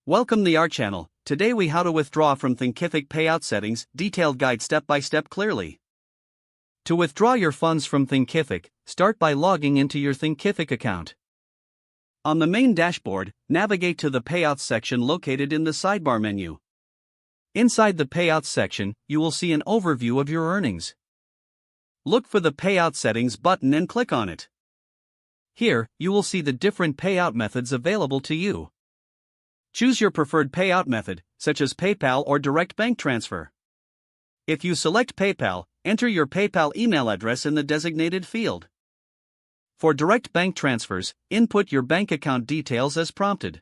Welcome to our channel. Today we how to withdraw from Thinkific payout settings, detailed guide step by step clearly. To withdraw your funds from Thinkific, start by logging into your Thinkific account. On the main dashboard, navigate to the Payouts section located in the sidebar menu. Inside the Payouts section, you will see an overview of your earnings. Look for the Payout Settings button and click on it. Here, you will see the different payout methods available to you. Choose your preferred payout method, such as PayPal or direct bank transfer. If you select PayPal, enter your PayPal email address in the designated field. For direct bank transfers, input your bank account details as prompted.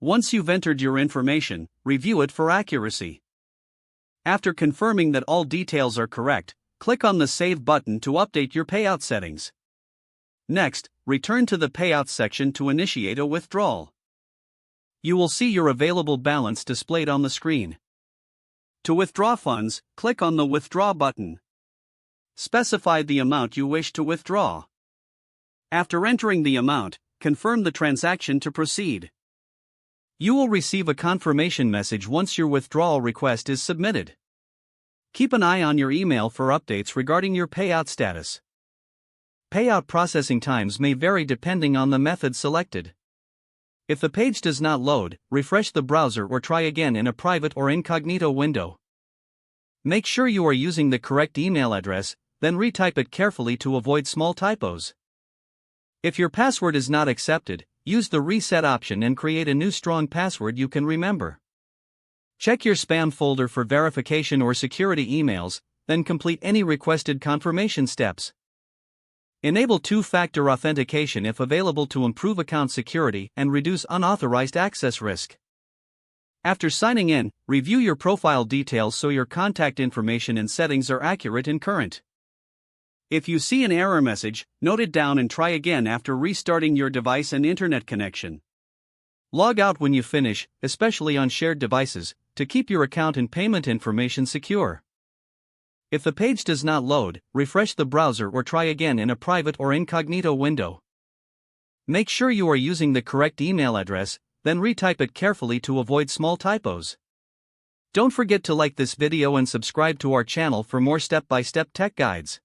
Once you've entered your information, review it for accuracy. After confirming that all details are correct, click on the Save button to update your payout settings. Next, return to the Payouts section to initiate a withdrawal. You will see your available balance displayed on the screen. To withdraw funds, click on the Withdraw button. Specify the amount you wish to withdraw. After entering the amount, confirm the transaction to proceed. You will receive a confirmation message once your withdrawal request is submitted. Keep an eye on your email for updates regarding your payout status. Payout processing times may vary depending on the method selected. If the page does not load, refresh the browser or try again in a private or incognito window. Make sure you are using the correct email address, then retype it carefully to avoid small typos. If your password is not accepted, use the reset option and create a new strong password you can remember. Check your spam folder for verification or security emails, then complete any requested confirmation steps. Enable two-factor authentication if available to improve account security and reduce unauthorized access risk. After signing in, review your profile details so your contact information and settings are accurate and current. If you see an error message, note it down and try again after restarting your device and internet connection. Log out when you finish, especially on shared devices, to keep your account and payment information secure. If the page does not load, refresh the browser or try again in a private or incognito window. Make sure you are using the correct email address, then retype it carefully to avoid small typos. Don't forget to like this video and subscribe to our channel for more step-by-step tech guides.